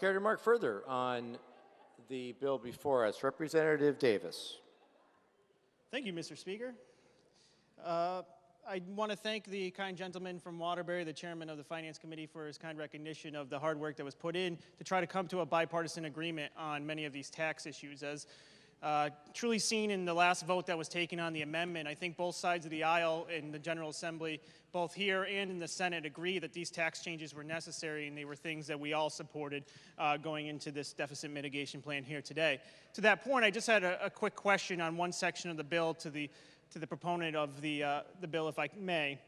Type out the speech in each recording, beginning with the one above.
Care to remark further on the bill before us? Representative Davis. Thank you, Mr. Speaker. I want to thank the kind gentleman from Waterbury, the chairman of the Finance Committee, for his kind recognition of the hard work that was put in to try to come to a bipartisan agreement on many of these tax issues. As truly seen in the last vote that was taken on the amendment, I think both sides of the aisle in the General Assembly, both here and in the Senate, agree that these tax changes were necessary and they were things that we all supported going into this deficit mitigation plan here today. To that point, I just had a quick question on one section of the bill to the proponent of the bill, if I may.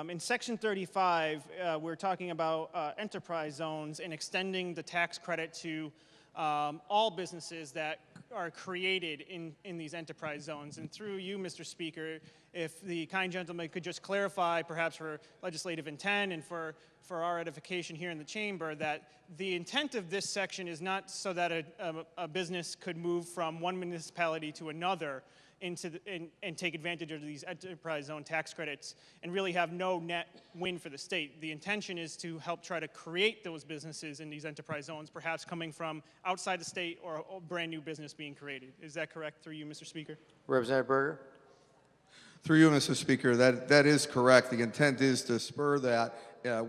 In Section 35, we're talking about enterprise zones and extending the tax credit to all businesses that are created in these enterprise zones. And through you, Mr. Speaker, if the kind gentleman could just clarify, perhaps for legislative intent and for our edification here in the chamber, that the intent of this section is not so that a business could move from one municipality to another and take advantage of these enterprise zone tax credits and really have no net win for the state. The intention is to help try to create those businesses in these enterprise zones, perhaps coming from outside the state or a brand new business being created. Is that correct through you, Mr. Speaker? Representative Berger. Through you, Mr. Speaker, that is correct. The intent is to spur that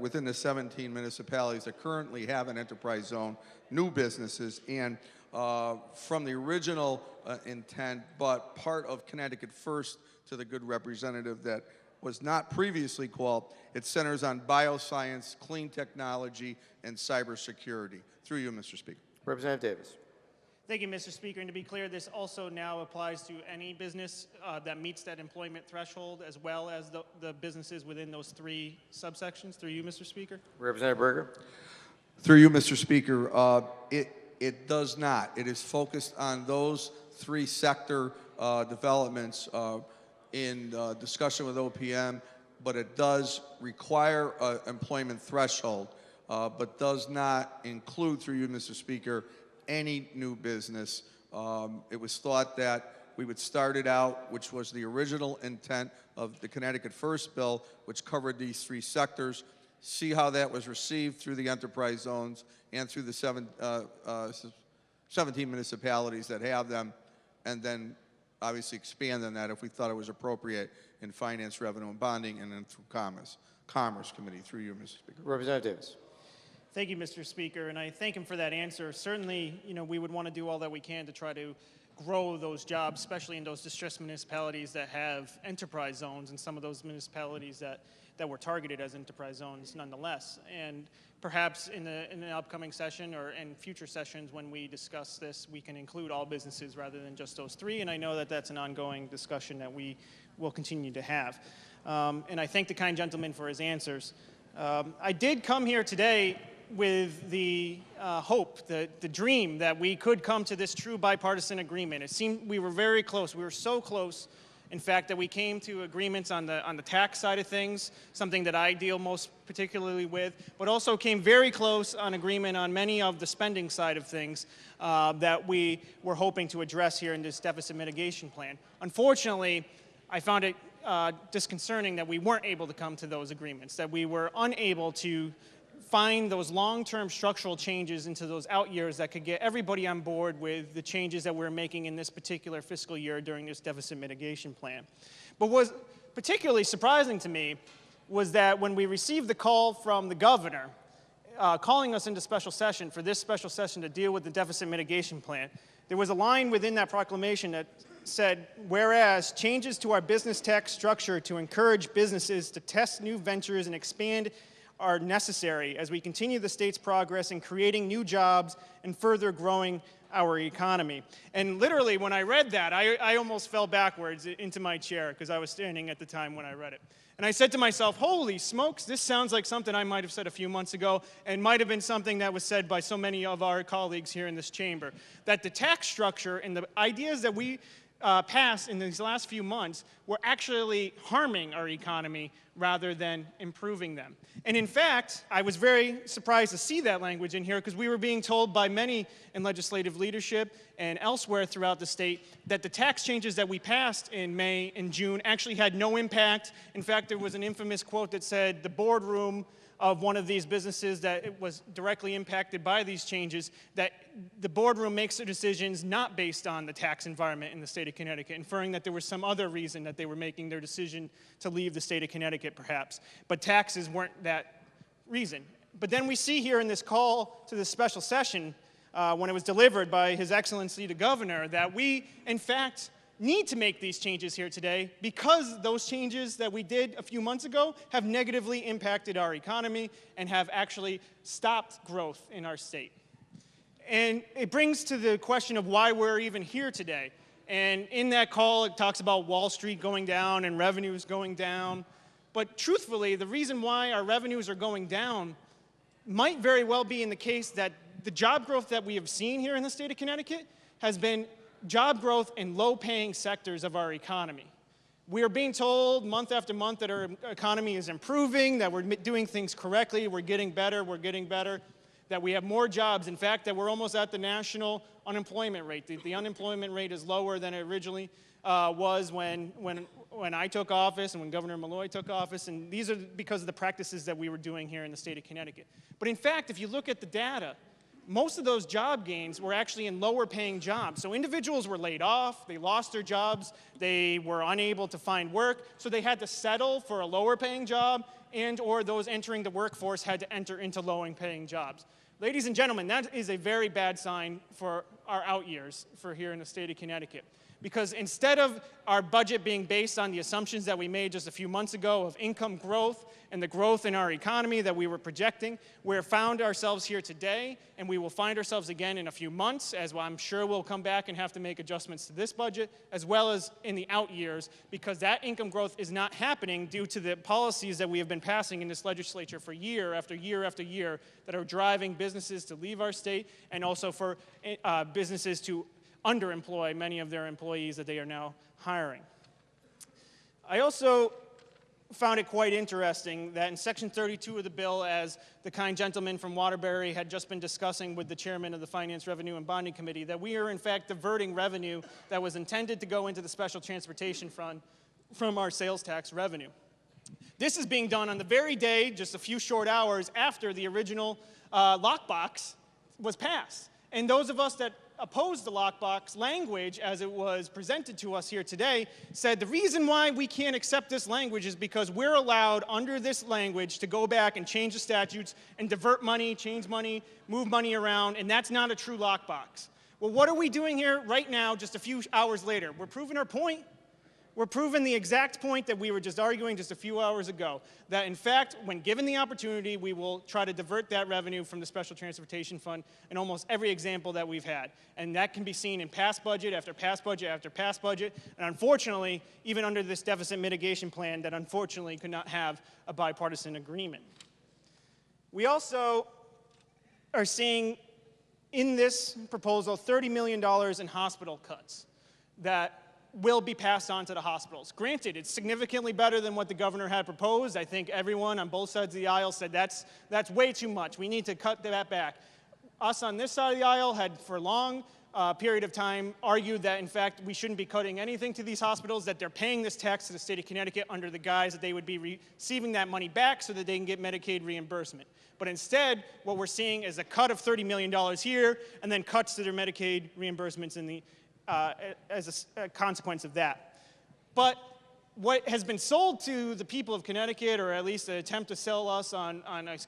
within the 17 municipalities that currently have an enterprise zone, new businesses, and from the original intent, but part of Connecticut First, to the good representative that was not previously called, it centers on bioscience, clean technology, and cybersecurity. Through you, Mr. Speaker. Representative Davis. Thank you, Mr. Speaker. And to be clear, this also now applies to any business that meets that employment threshold, as well as the businesses within those three subsections. Through you, Mr. Speaker. Representative Berger. Through you, Mr. Speaker, it does not. It is focused on those three sector developments in discussion with OPM, but it does require an employment threshold, but does not include, through you, Mr. Speaker, any new business. It was thought that we would start it out, which was the original intent of the Connecticut First bill, which covered these three sectors, see how that was received through the enterprise zones and through the 17 municipalities that have them, and then obviously expand on that if we thought it was appropriate in Finance, Revenue, and Bonding, and then through Commerce Committee. Through you, Mr. Speaker. Representative Davis. Thank you, Mr. Speaker, and I thank him for that answer. Certainly, we would want to do all that we can to try to grow those jobs, especially in those distressed municipalities that have enterprise zones, and some of those municipalities that were targeted as enterprise zones nonetheless. And perhaps in the upcoming session or in future sessions when we discuss this, we can include all businesses rather than just those three, and I know that that's an ongoing discussion that we will continue to have. And I thank the kind gentleman for his answers. I did come here today with the hope, the dream that we could come to this true bipartisan agreement. It seemed we were very close. We were so close, in fact, that we came to agreements on the tax side of things, something that I deal most particularly with, but also came very close on agreement on many of the spending side of things that we were hoping to address here in this deficit mitigation plan. Unfortunately, I found it disconcerting that we weren't able to come to those agreements, that we were unable to find those long-term structural changes into those out years that could get everybody on board with the changes that we're making in this particular fiscal year during this deficit mitigation plan. But what was particularly surprising to me was that when we received the call from the governor calling us into special session for this special session to deal with the deficit mitigation plan, there was a line within that proclamation that said, whereas changes to our business tax structure to encourage businesses to test new ventures and expand are necessary as we continue the state's progress in creating new jobs and further growing our economy. And literally, when I read that, I almost fell backwards into my chair because I was standing at the time when I read it. And I said to myself, holy smokes, this sounds like something I might have said a few months ago and might have been something that was said by so many of our colleagues here in this chamber, that the tax structure and the ideas that we passed in these last few months were actually harming our economy rather than improving them. And in fact, I was very surprised to see that language in here because we were being told by many in legislative leadership and elsewhere throughout the state that the tax changes that we passed in May and June actually had no impact. In fact, there was an infamous quote that said the boardroom of one of these businesses that it was directly impacted by these changes, that the boardroom makes their decisions not based on the tax environment in the state of Connecticut, inferring that there was some other reason that they were making their decision to leave the state of Connecticut, perhaps. But taxes weren't that reason. But then we see here in this call to this special session, when it was delivered by His Excellency the Governor, that we, in fact, need to make these changes here today because those changes that we did a few months ago have negatively impacted our economy and have actually stopped growth in our state. And it brings to the question of why we're even here today. And in that call, it talks about Wall Street going down and revenues going down. But truthfully, the reason why our revenues are going down might very well be in the case that the job growth that we have seen here in the state of Connecticut has been job growth in low-paying sectors of our economy. We are being told month after month that our economy is improving, that we're doing things correctly, we're getting better, that we have more jobs. In fact, that we're almost at the national unemployment rate. The unemployment rate is lower than it originally was when I took office and when Governor Malloy took office, and these are because of the practices that we were doing here in the state of Connecticut. But in fact, if you look at the data, most of those job gains were actually in lower paying jobs. So individuals were laid off, they lost their jobs, they were unable to find work, so they had to settle for a lower paying job, and or those entering the workforce had to enter into lower paying jobs. Ladies and gentlemen, that is a very bad sign for our out years for here in the state of Connecticut. Because instead of our budget being based on the assumptions that we made just a few months ago of income growth and the growth in our economy that we were projecting, we've found ourselves here today, and we will find ourselves again in a few months, as I'm sure we'll come back and have to make adjustments to this budget, as well as in the out years, because that income growth is not happening due to the policies that we have been passing in this legislature for year after year after year that are driving businesses to leave our state and also for businesses to underemploy many of their employees that they are now hiring. I also found it quite interesting that in Section 32 of the bill, as the kind gentleman from Waterbury had just been discussing with the chairman of the Finance, Revenue, and Bonding Committee, that we are in fact diverting revenue that was intended to go into the Special Transportation Fund from our sales tax revenue. This is being done on the very day, just a few short hours after the original lockbox was passed. And those of us that opposed the lockbox language as it was presented to us here today said the reason why we can't accept this language is because we're allowed under this language to go back and change the statutes and divert money, change money, move money around, and that's not a true lockbox. Well, what are we doing here right now just a few hours later? We're proving our point. We're proving the exact point that we were just arguing just a few hours ago, that in fact, when given the opportunity, we will try to divert that revenue from the Special Transportation Fund in almost every example that we've had. And that can be seen in past budget after past budget after past budget, and unfortunately, even under this deficit mitigation plan that unfortunately could not have a bipartisan agreement. We also are seeing in this proposal $30 million in hospital cuts that will be passed on to the hospitals. Granted, it's significantly better than what the governor had proposed. I think everyone on both sides of the aisle said that's way too much. We need to cut that back. Us on this side of the aisle had for a long period of time argued that in fact we shouldn't be cutting anything to these hospitals, that they're paying this tax to the state of Connecticut under the guise that they would be receiving that money back so that they can get Medicaid reimbursement. But instead, what we're seeing is a cut of $30 million here and then cuts to their Medicaid reimbursements in the as a consequence of that. But what has been sold to the people of Connecticut, or at least an attempt to sell us on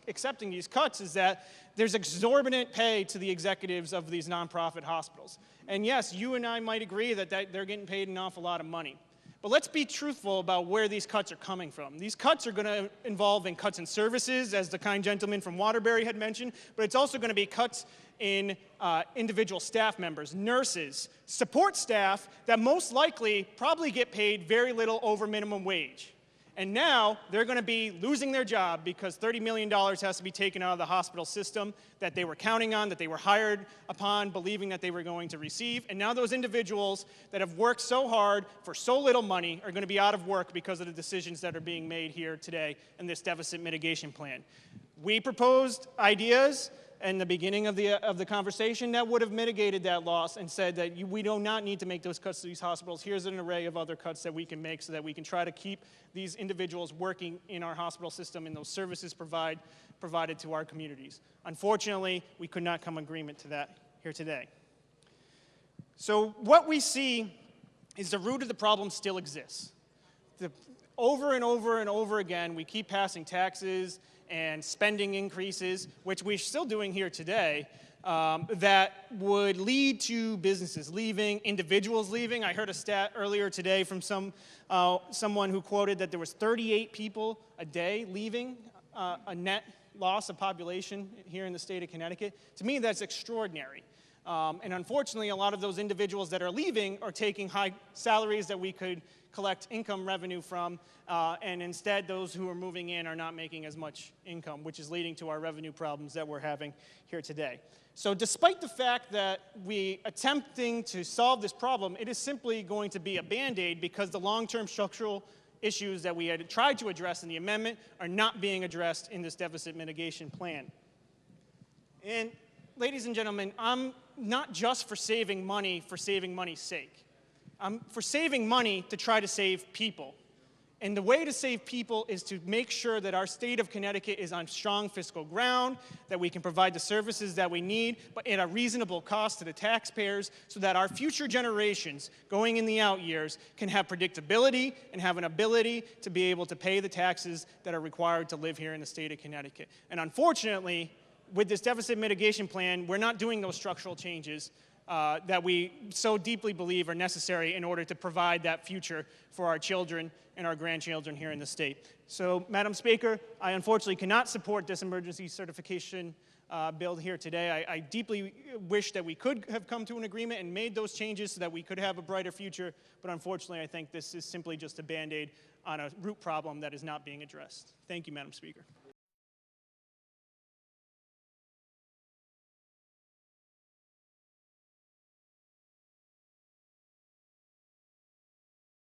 accepting these cuts, is that there's exorbitant pay to the executives of these nonprofit hospitals. And yes, you and I might agree that they're getting paid an awful lot of money. But let's be truthful about where these cuts are coming from. These cuts are going to involve in cuts in services, as the kind gentleman from Waterbury had mentioned, but it's also going to be cuts in individual staff members, nurses, support staff that most likely probably get paid very little over minimum wage. And now they're going to be losing their job because $30 million has to be taken out of the hospital system that they were counting on, that they were hired upon, believing that they were going to receive. And now those individuals that have worked so hard for so little money are going to be out of work because of the decisions that are being made here today in this deficit mitigation plan. We proposed ideas in the beginning of the conversation that would have mitigated that loss and said that we do not need to make those cuts to these hospitals. Here's an array of other cuts that we can make so that we can try to keep these individuals working in our hospital system and those services provided to our communities. Unfortunately, we could not come to agreement to that here today. So what we see is the root of the problem still exists. Over and over and over again, we keep passing taxes and spending increases, which we're still doing here today, that would lead to businesses leaving, individuals leaving. I heard a stat earlier today from someone who quoted that there was 38 people a day leaving, a net loss of population here in the state of Connecticut. To me, that's extraordinary. And unfortunately, a lot of those individuals that are leaving are taking high salaries that we could collect income revenue from, and instead those who are moving in are not making as much income, which is leading to our revenue problems that we're having here today. So despite the fact that we attempting to solve this problem, it is simply going to be a Band-Aid because the long-term structural issues that we had tried to address in the amendment are not being addressed in this deficit mitigation plan. And ladies and gentlemen, I'm not just for saving money's sake. I'm for saving money to try to save people. And the way to save people is to make sure that our state of Connecticut is on strong fiscal ground, that we can provide the services that we need, but at a reasonable cost to the taxpayers so that our future generations going in the out years can have predictability and have an ability to be able to pay the taxes that are required to live here in the state of Connecticut. And unfortunately, with this deficit mitigation plan, we're not doing those structural changes that we so deeply believe are necessary in order to provide that future for our children and our grandchildren here in the state. So, Madam Speaker, I unfortunately cannot support this emergency certification bill here today. I deeply wish that we could have come to an agreement and made those changes so that we could have a brighter future, but unfortunately I think this is simply just a Band-Aid on a root problem that is not being addressed. Thank you, Madam Speaker.